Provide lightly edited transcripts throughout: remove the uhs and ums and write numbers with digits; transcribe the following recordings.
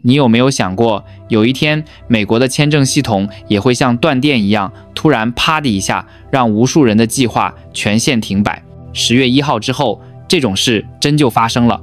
你有没有想过，有一天美国的签证系统也会像断电一样，突然啪的一下，让无数人的计划全线停摆？10月1号之后，这种事真就发生了。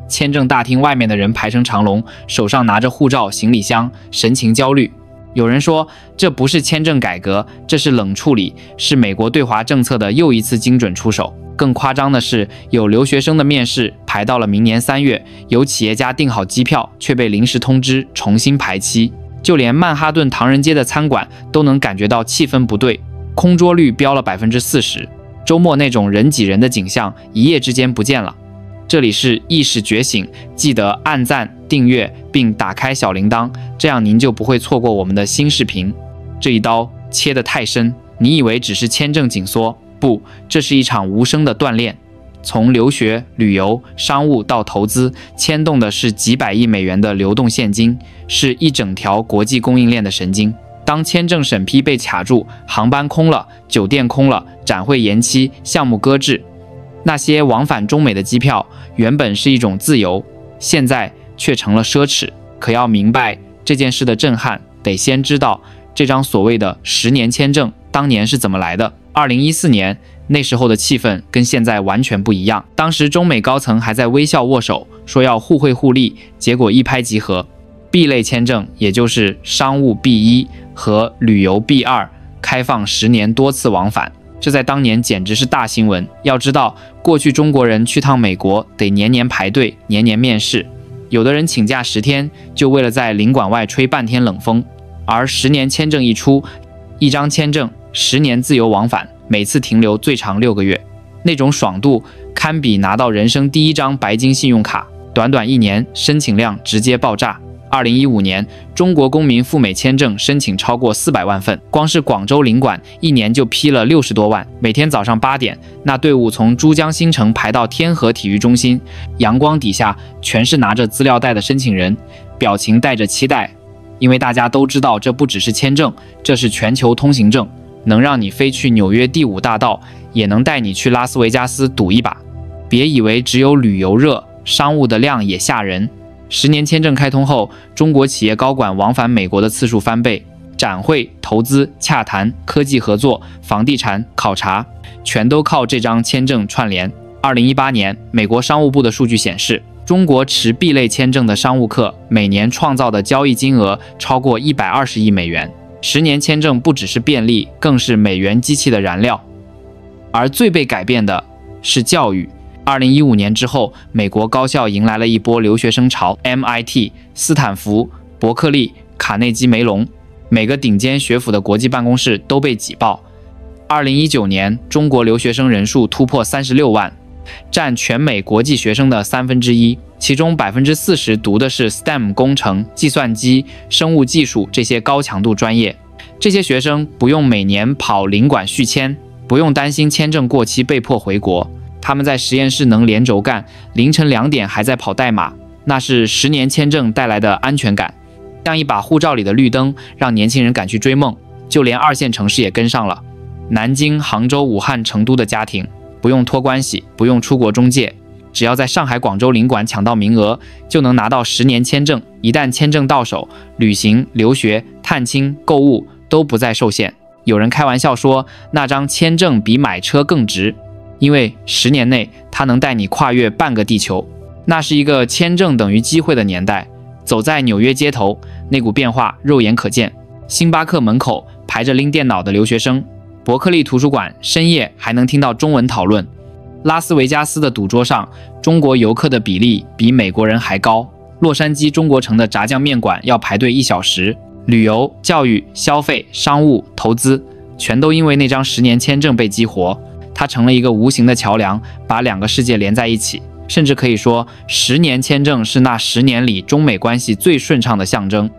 签证大厅外面的人排成长龙，手上拿着护照、行李箱，神情焦虑。有人说，这不是签证改革，这是冷处理，是美国对华政策的又一次精准出手。更夸张的是，有留学生的面试排到了明年3月，有企业家订好机票，却被临时通知重新排期。就连曼哈顿唐人街的餐馆都能感觉到气氛不对，空桌率飙了40%。周末那种人挤人的景象，一夜之间不见了。这里是意识觉醒，记得按赞、订阅并打开小铃铛，这样您就不会错过我们的新视频。这一刀切得太深，你以为只是签证紧缩？不，这是一场无声的锻炼。从留学、旅游、商务到投资，牵动的是几百亿美元的流动现金，是一整条国际供应链的神经。当签证审批被卡住，航班空了，酒店空了，展会延期，项目搁置，那些往返中美的机票原本是一种自由，现在却成了奢侈。可要明白这件事的震撼，得先知道这张所谓的10年签证当年是怎么来的。2014年，那时候的气氛跟现在完全不一样。当时中美高层还在微笑握手，说要互惠互利，结果一拍即合。B 类签证，也就是商务 B1 和旅游 B2，开放10年多次往返，这在当年简直是大新闻。要知道，过去中国人去趟美国得年年排队，年年面试，有的人请假10天，就为了在领馆外吹半天冷风。而10年签证一出，一张签证10年自由往返，每次停留最长6个月，那种爽度堪比拿到人生第1张白金信用卡。短短1年，申请量直接爆炸。2015年，中国公民赴美签证申请超过400万份，光是广州领馆1年就批了60多万。每天早上8点，那队伍从珠江新城排到天河体育中心，阳光底下全是拿着资料袋的申请人，表情带着期待，因为大家都知道这不只是签证，这是全球通行证，能让你飞去纽约第5大道，也能带你去拉斯维加斯赌一把。别以为只有旅游热，商务的量也吓人。10年签证开通后，中国企业高管往返美国的次数翻倍，展会、投资、洽谈、科技合作、房地产、考察，全都靠这张签证串联。2018年，美国商务部的数据显示，中国持 B 类签证的商务客每年创造的交易金额超过120亿美元。10年签证不只是便利，更是美元机器的燃料。而最被改变的是教育。2015年之后，美国高校迎来了一波留学生潮 ，MIT、斯坦福、伯克利、卡内基梅隆，每个顶尖学府的国际办公室都被挤爆。2019年，中国留学生人数突破36万，占全美国际学生的1/3，其中40%读的是 STEM 工程、计算机、生物技术这些高强度专业。这些学生不用每年跑领馆续签，不用担心签证过期被迫回国。他们在实验室能连轴干，凌晨2点还在跑代码，那是10年签证带来的安全感，像一把护照里的绿灯，让年轻人敢去追梦。就连2线城市也跟上了，南京、杭州、武汉、成都的家庭不用托关系，不用出国中介，只要在上海、广州领馆抢到名额，就能拿到10年签证。一旦签证到手，旅行、留学、探亲、购物都不再受限。有人开玩笑说，那张签证比买车更值。因为10年内，它能带你跨越半个地球。那是一个签证等于机会的年代。走在纽约街头，那股变化肉眼可见。星巴克门口排着拎电脑的留学生，伯克利图书馆深夜还能听到中文讨论。拉斯维加斯的赌桌上，中国游客的比例比美国人还高。洛杉矶中国城的炸酱面馆要排队1小时。旅游、教育、消费、商务、投资，全都因为那张10年签证被激活。它成了一个无形的桥梁，把2个世界连在一起。甚至可以说，10年签证是那10年里中美关系最顺畅的象征。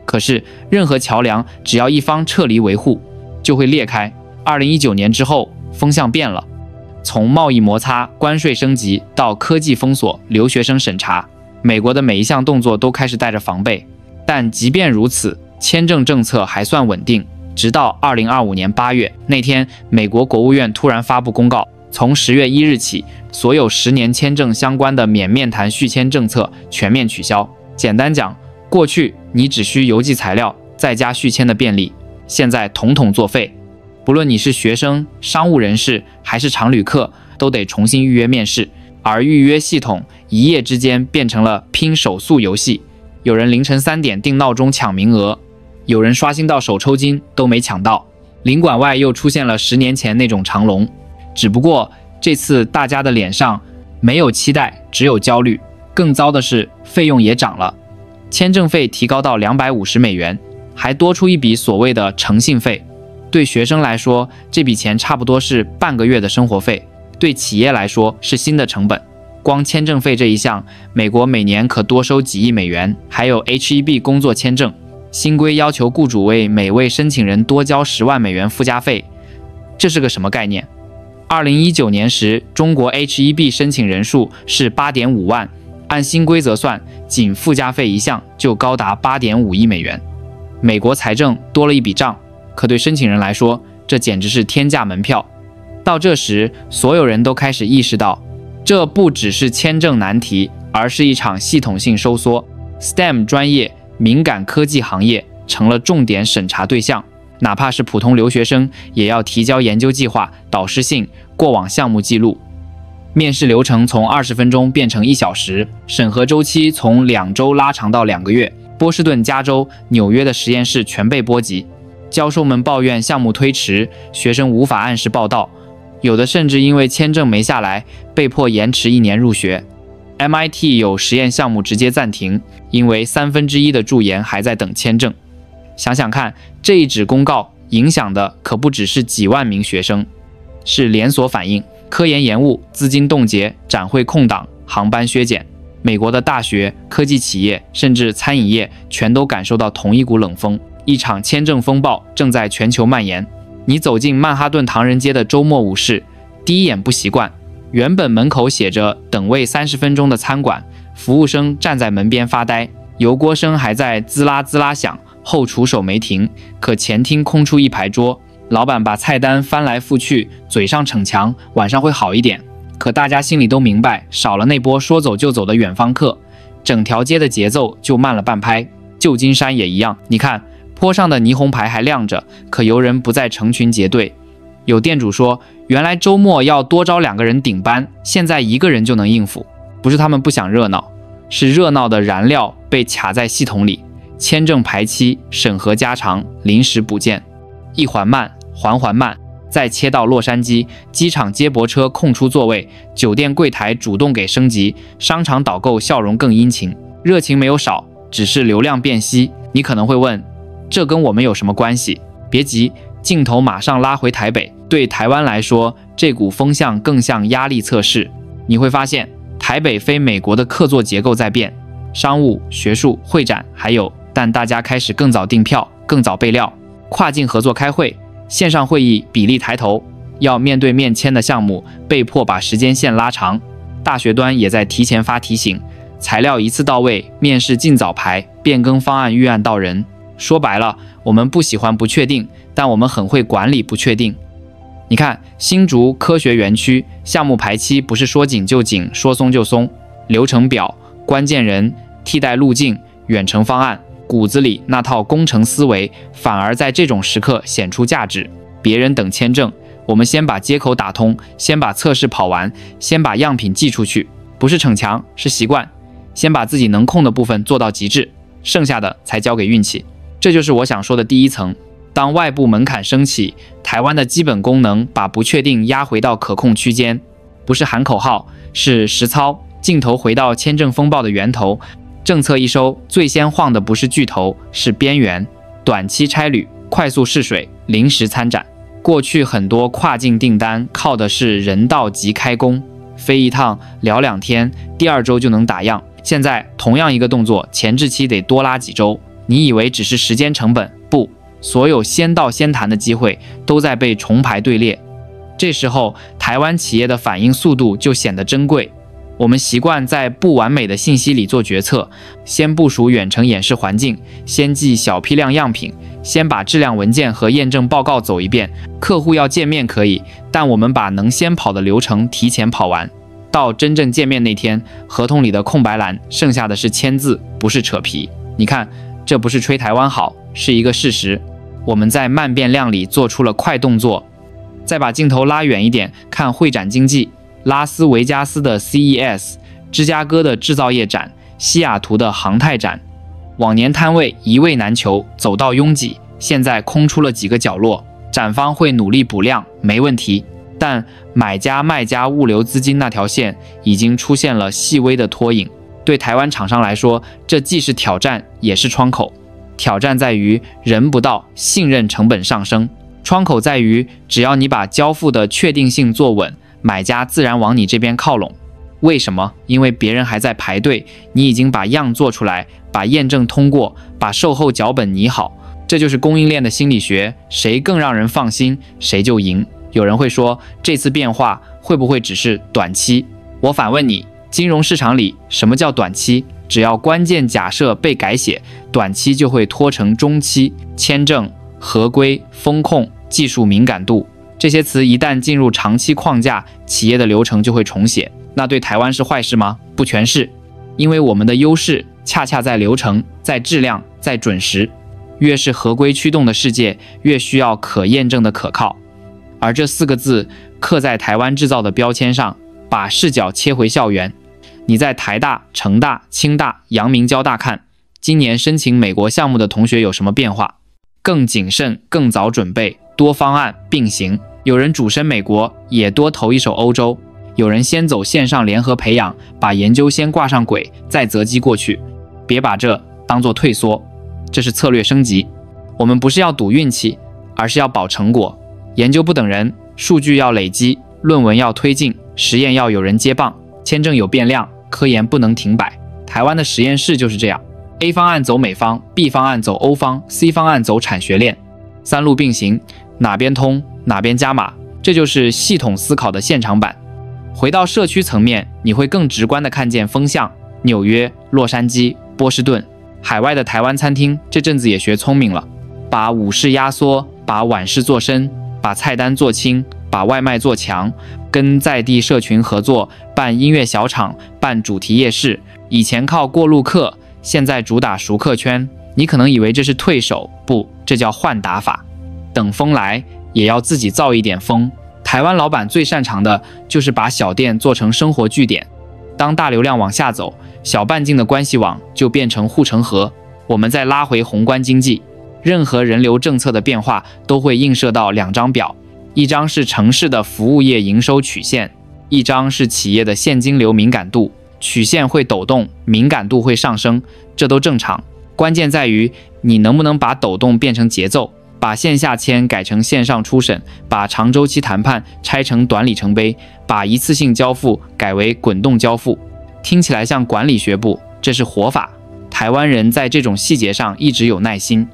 可是，任何桥梁只要一方撤离维护，就会裂开。2019年之后，风向变了，从贸易摩擦、关税升级到科技封锁、留学生审查，美国的每一项动作都开始带着防备。但即便如此，签证政策还算稳定。直到2025年8月那天，美国国务院突然发布公告，从10月1日起，所有10年签证相关的免面谈续签政策全面取消。简单讲，过去你只需邮寄材料，再加续签的便利，现在统统作废。不论你是学生、商务人士还是常旅客，都得重新预约面试。而预约系统一夜之间变成了拼手速游戏，有人凌晨3点定闹钟抢名额，有人刷新到手抽筋都没抢到。领馆外又出现了10年前那种长龙，只不过这次大家的脸上没有期待，只有焦虑。更糟的是，费用也涨了，签证费提高到250美元，还多出一笔所谓的诚信费。对学生来说，这笔钱差不多是半个月的生活费；对企业来说是新的成本。光签证费这一项，美国每年可多收几亿美元。还有 H-1B 工作签证，新规要求雇主为每位申请人多交10万美元附加费，这是个什么概念？2019年时，中国 H-1B 申请人数是8.5万，按新规则算，仅附加费一项就高达8.5亿美元。美国财政多了一笔账，可对申请人来说，这简直是天价门票。到这时，所有人都开始意识到，这不只是签证难题，而是一场系统性收缩。STEM 专业、敏感科技行业成了重点审查对象，哪怕是普通留学生，也要提交研究计划、导师信、过往项目记录。面试流程从20分钟变成1小时，审核周期从2周拉长到2个月。波士顿、加州、纽约的实验室全被波及，教授们抱怨项目推迟，学生无法按时报到，有的甚至因为签证没下来，被迫延迟1年入学。MIT 有实验项目直接暂停，因为1/3的助研还在等签证。想想看，这一纸公告影响的可不只是几万名学生，是连锁反应，科研延误、资金冻结、展会空档、航班削减。美国的大学、科技企业甚至餐饮业全都感受到同一股冷风，一场签证风暴正在全球蔓延。你走进曼哈顿唐人街的周末午市，第一眼不习惯，原本门口写着等位30分钟的餐馆，服务生站在门边发呆，油锅声还在滋啦滋啦响，后厨手没停，可前厅空出一排桌，老板把菜单翻来覆去，嘴上逞强，晚上会好一点。可大家心里都明白，少了那波说走就走的远方客，整条街的节奏就慢了半拍。旧金山也一样，你看坡上的霓虹牌还亮着，可游人不再成群结队。有店主说，原来周末要多招2个人顶班，现在1个人就能应付。不是他们不想热闹，是热闹的燃料被卡在系统里，签证排期、审核加长、临时补件，一环慢，环环慢。再切到洛杉矶，机场接驳车空出座位，酒店柜台主动给升级，商场导购笑容更殷勤，热情没有少，只是流量变稀。你可能会问，这跟我们有什么关系？别急，镜头马上拉回台北。对台湾来说，这股风向更像压力测试。你会发现，台北非美国的客座结构在变，商务、学术、会展还有，但大家开始更早订票，更早备料，跨境合作开会。线上会议比例抬头，要面对面签的项目被迫把时间线拉长。大学端也在提前发提醒，材料一次到位，面试尽早排，变更方案预案到人。说白了，我们不喜欢不确定，但我们很会管理不确定。你看新竹科学园区项目排期不是说紧就紧，说松就松，流程表、关键人、替代路径、远程方案，骨子里那套工程思维反而在这种时刻显出价值。别人等签证，我们先把接口打通，先把测试跑完，先把样品寄出去，不是逞强，是习惯。先把自己能控的部分做到极致，剩下的才交给运气。这就是我想说的第一层。当外部门槛升起，台湾的基本功能把不确定压回到可控区间，不是喊口号，是实操。镜头回到签证风暴的源头，政策一收，最先晃的不是巨头，是边缘。短期差旅、快速试水、临时参展。过去很多跨境订单靠的是人到即开工，飞一趟聊2天，第2周就能打样。现在同样一个动作，前置期得多拉几周。你以为只是时间成本？不，所有先到先谈的机会都在被重排队列。这时候，台湾企业的反应速度就显得珍贵。我们习惯在不完美的信息里做决策，先部署远程演示环境，先寄小批量样品，先把质量文件和验证报告走一遍。客户要见面可以，但我们把能先跑的流程提前跑完。到真正见面那天，合同里的空白栏剩下的是签字，不是扯皮。你看，这不是吹台湾好，是一个事实。我们在慢变量里做出了快动作。再把镜头拉远一点，看会展经济，拉斯维加斯的 CES， 芝加哥的制造业展，西雅图的航太展。往年摊位一位难求，走道拥挤，现在空出了几个角落，展方会努力补量，没问题。但买家卖家物流资金那条线已经出现了细微的拖影。对台湾厂商来说，这既是挑战，也是窗口。挑战在于人不到，信任成本上升；窗口在于只要你把交付的确定性做稳，买家自然往你这边靠拢。为什么？因为别人还在排队，你已经把样做出来，把验证通过，把售后脚本拟好。这就是供应链的心理学，谁更让人放心，谁就赢。有人会说，这次变化会不会只是短期？我反问你，金融市场里什么叫短期？只要关键假设被改写，短期就会拖成中期。签证、合规、风控、技术敏感度，这些词一旦进入长期框架，企业的流程就会重写。那对台湾是坏事吗？不全是，因为我们的优势恰恰在流程，在质量，在准时。越是合规驱动的世界，越需要可验证的可靠。而这4个字刻在台湾制造的标签上，把视角切回校园。你在台大、成大、清大、阳明交大看，今年申请美国项目的同学有什么变化？更谨慎，更早准备，多方案并行。有人主申美国，也多投一手欧洲。有人先走线上联合培养，把研究先挂上轨，再择机过去。别把这当作退缩，这是策略升级。我们不是要赌运气，而是要保成果。研究不等人，数据要累积，论文要推进，实验要有人接棒，签证有变量，科研不能停摆。台湾的实验室就是这样， A 方案走美方， B 方案走欧方， C 方案走产学链，3路并行，哪边通哪边加码，这就是系统思考的现场版。回到社区层面，你会更直观地看见风向。纽约、洛杉矶、波士顿，海外的台湾餐厅这阵子也学聪明了，把午市压缩，把晚市做深，把菜单做轻，把外卖做强，跟在地社群合作，办音乐小场，办主题夜市。以前靠过路客，现在主打熟客圈。你可能以为这是退守，不，这叫换打法。等风来，也要自己造一点风。台湾老板最擅长的就是把小店做成生活据点。当大流量往下走，小半径的关系网就变成护城河。我们再拉回宏观经济，任何人流政策的变化都会映射到2张表，一张是城市的服务业营收曲线，一张是企业的现金流敏感度。曲线会抖动，敏感度会上升，这都正常。关键在于你能不能把抖动变成节奏，把线下签改成线上初审，把长周期谈判拆成短里程碑，把一次性交付改为滚动交付。听起来像管理学部，这是活法。台湾人在这种细节上一直有耐心。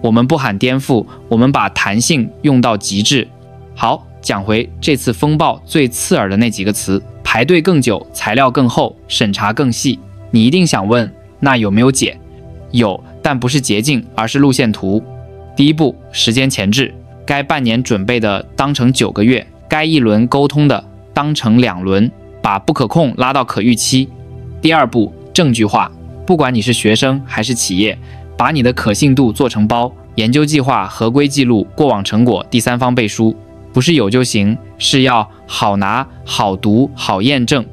我们不喊颠覆，我们把弹性用到极致。好，讲回这次风暴最刺耳的那几个词：排队更久，材料更厚，审查更细。你一定想问，那有没有解？有，但不是捷径，而是路线图。第一步，时间前置，该半年准备的当成9个月，该一轮沟通的当成2轮，把不可控拉到可预期。第二步，证据化，不管你是学生还是企业，把你的可信度做成包，研究计划、合规记录、过往成果、第三方背书，不是有就行，是要好拿、好读、好验证。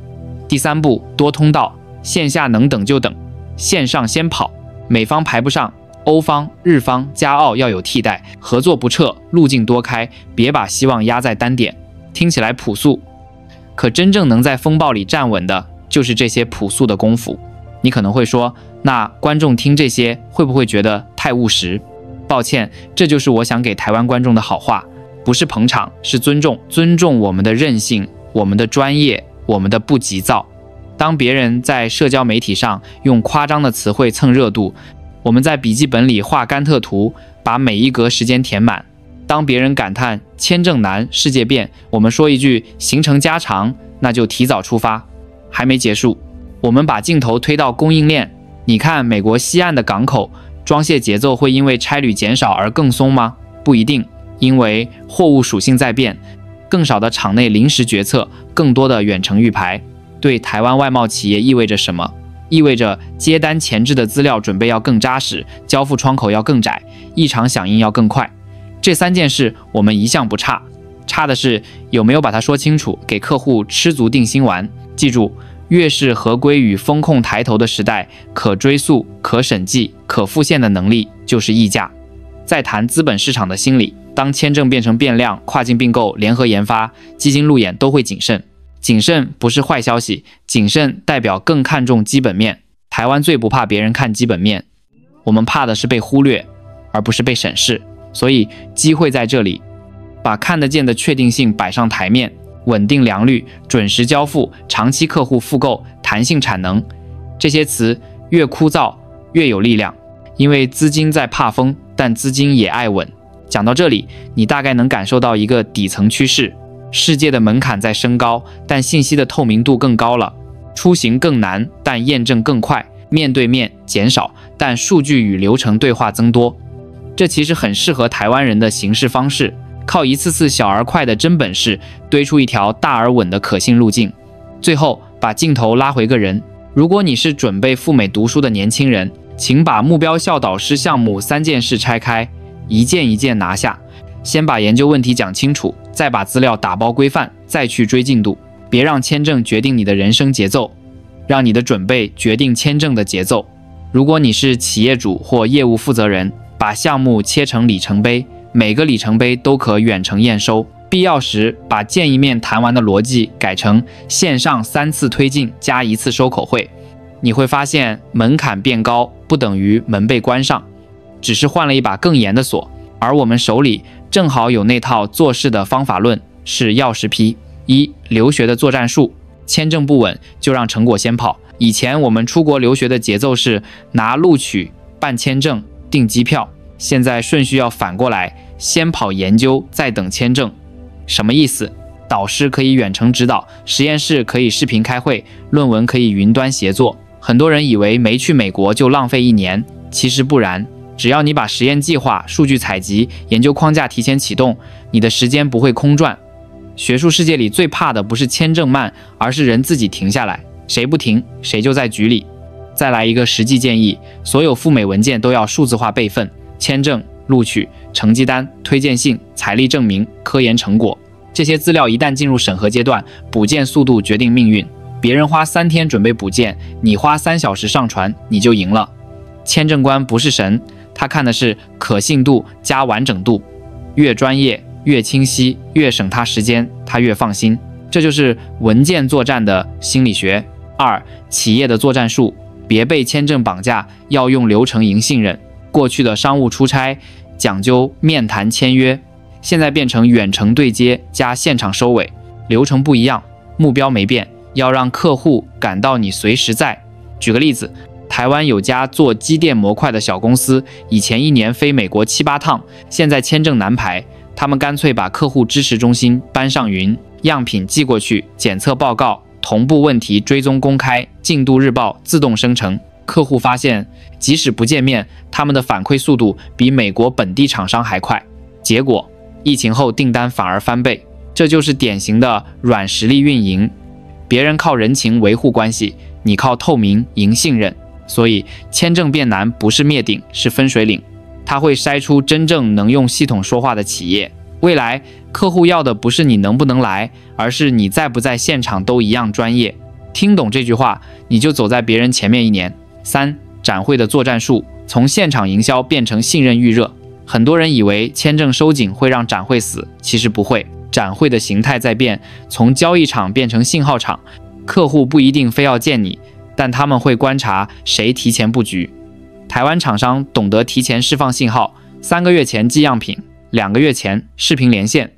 第三步，多通道，线下能等就等，线上先跑，美方排不上，欧方、日方、加澳要有替代，合作不撤，路径多开，别把希望压在单点。听起来朴素，可真正能在风暴里站稳的，就是这些朴素的功夫。你可能会说，那观众听这些会不会觉得太务实？抱歉，这就是我想给台湾观众的好话，不是捧场，是尊重，尊重我们的韧性，我们的专业，我们的不急躁。当别人在社交媒体上用夸张的词汇蹭热度，我们在笔记本里画甘特图，把每一格时间填满。当别人感叹签证难，世界变，我们说一句行程加长，那就提早出发。还没结束，我们把镜头推到供应链。你看美国西岸的港口，装卸节奏会因为差旅减少而更松吗？不一定，因为货物属性在变，更少的场内临时决策，更多的远程预排。对台湾外贸企业意味着什么？意味着接单前置的资料准备要更扎实，交付窗口要更窄，异常响应要更快。这3件事我们一向不差，差的是有没有把它说清楚，给客户吃足定心丸。记住，越是合规与风控抬头的时代，可追溯、可审计、可复现的能力就是溢价。再谈资本市场的心理，当签证变成变量，跨境并购、联合研发、基金路演都会谨慎。谨慎不是坏消息，谨慎代表更看重基本面。台湾最不怕别人看基本面，我们怕的是被忽略，而不是被审视。所以机会在这里，把看得见的确定性摆上台面，稳定良率、准时交付、长期客户复购、弹性产能，这些词越枯燥越有力量。因为资金在怕风，但资金也爱稳。讲到这里，你大概能感受到一个底层趋势。世界的门槛在升高，但信息的透明度更高了。出行更难，但验证更快；面对面减少，但数据与流程对话增多。这其实很适合台湾人的行事方式，靠一次次小而快的真本事，堆出一条大而稳的可信路径。最后，把镜头拉回个人。如果你是准备赴美读书的年轻人，请把目标校导师项目3件事拆开，一件一件拿下。先把研究问题讲清楚，再把资料打包规范，再去追进度。别让签证决定你的人生节奏，让你的准备决定签证的节奏。如果你是企业主或业务负责人，把项目切成里程碑，每个里程碑都可远程验收。必要时，把见一面谈完的逻辑改成线上3次推进加1次收口会。你会发现门槛变高不等于门被关上，只是换了一把更严的锁。而我们手里正好有那套做事的方法论，是钥匙批。1. 留学的作战术，签证不稳就让成果先跑。以前我们出国留学的节奏是拿录取、办签证、订机票，现在顺序要反过来，先跑研究，再等签证。什么意思？导师可以远程指导，实验室可以视频开会，论文可以云端协作。很多人以为没去美国就浪费1年，其实不然。只要你把实验计划、数据采集、研究框架提前启动，你的时间不会空转。学术世界里最怕的不是签证慢，而是人自己停下来。谁不停，谁就在局里。再来一个实际建议，所有赴美文件都要数字化备份，签证、录取、成绩单、推荐信、财力证明、科研成果，这些资料一旦进入审核阶段，补件速度决定命运。别人花3天准备补件，你花3小时上传，你就赢了。签证官不是神，他看的是可信度加完整度，越专业越清晰，越省他时间，他越放心。这就是文件作战的心理学。2. 企业的作战术，别被签证绑架，要用流程赢信任。过去的商务出差讲究面谈签约，现在变成远程对接加现场收尾，流程不一样，目标没变，要让客户感到你随时在。举个例子，台湾有家做机电模块的小公司，以前1年飞美国7、8趟，现在签证难排，他们干脆把客户支持中心搬上云，样品寄过去，检测报告同步问题追踪公开，进度日报自动生成。客户发现，即使不见面，他们的反馈速度比美国本地厂商还快。结果，疫情后订单反而翻倍。这就是典型的软实力运营，别人靠人情维护关系，你靠透明赢信任。所以，签证变难不是灭顶，是分水岭。它会筛出真正能用系统说话的企业。未来，客户要的不是你能不能来，而是你在不在现场都一样专业。听懂这句话，你就走在别人前面1年。3. 展会的作战术，从现场营销变成信任预热。很多人以为签证收紧会让展会死，其实不会。展会的形态在变，从交易场变成信号场。客户不一定非要见你，但他们会观察谁提前布局。台湾厂商懂得提前释放信号，3个月前寄样品，2个月前视频连线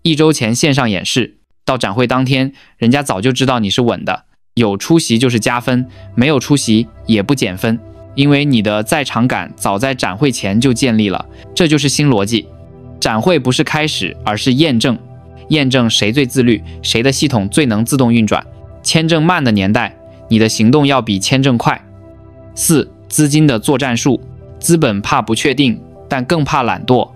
，1周前线上演示，到展会当天，人家早就知道你是稳的。有出席就是加分，没有出席也不减分，因为你的在场感早在展会前就建立了。这就是新逻辑。展会不是开始，而是验证，验证谁最自律，谁的系统最能自动运转。签证慢的年代，你的行动要比签证快。4. 资金的作战术，资本怕不确定，但更怕懒惰。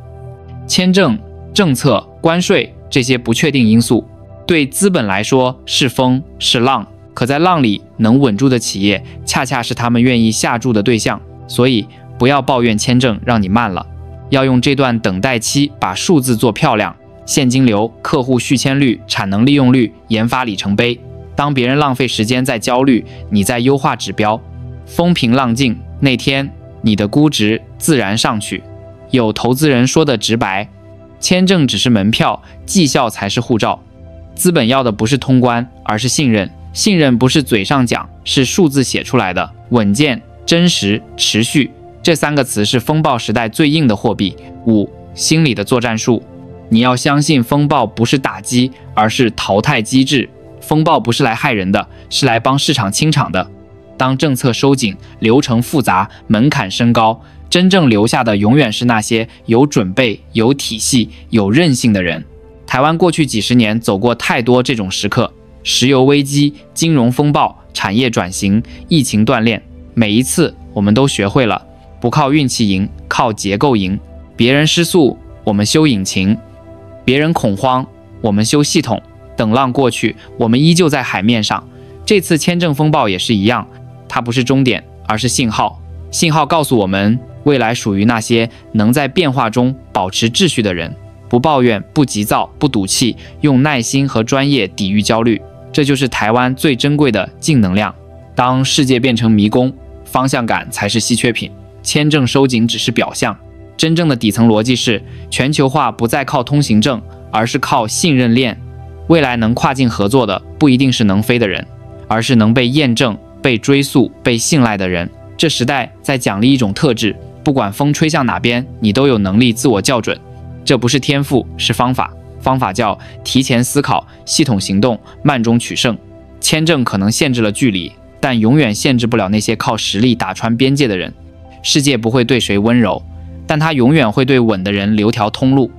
签证、政策、关税这些不确定因素，对资本来说是风是浪，可在浪里能稳住的企业，恰恰是他们愿意下注的对象。所以不要抱怨签证让你慢了，要用这段等待期把数字做漂亮，现金流、客户续签率、产能利用率、研发里程碑。当别人浪费时间在焦虑，你在优化指标。风平浪静那天，你的估值自然上去。有投资人说的直白，签证只是门票，绩效才是护照。资本要的不是通关，而是信任。信任不是嘴上讲，是数字写出来的。稳健、真实、持续，这3个词是风暴时代最硬的货币。5. 心理的作战术，你要相信风暴不是打击，而是淘汰机制。风暴不是来害人的，是来帮市场清场的。当政策收紧，流程复杂，门槛升高，真正留下的永远是那些有准备、有体系、有韧性的人。台湾过去几十年走过太多这种时刻，石油危机、金融风暴、产业转型、疫情锻炼，每一次我们都学会了不靠运气赢，靠结构赢。别人失速，我们修引擎；别人恐慌，我们修系统。等浪过去，我们依旧在海面上。这次签证风暴也是一样，它不是终点，而是信号。信号告诉我们，未来属于那些能在变化中保持秩序的人，不抱怨，不急躁，不赌气，用耐心和专业抵御焦虑。这就是台湾最珍贵的净能量。当世界变成迷宫，方向感才是稀缺品。签证收紧只是表象，真正的底层逻辑是，全球化不再靠通行证，而是靠信任链。未来能跨境合作的，不一定是能飞的人，而是能被验证、被追溯、被信赖的人。这时代在奖励一种特质，不管风吹向哪边，你都有能力自我校准。这不是天赋，是方法。方法叫提前思考、系统行动、慢中取胜。签证可能限制了距离，但永远限制不了那些靠实力打穿边界的人。世界不会对谁温柔，但它永远会对稳的人留条通路。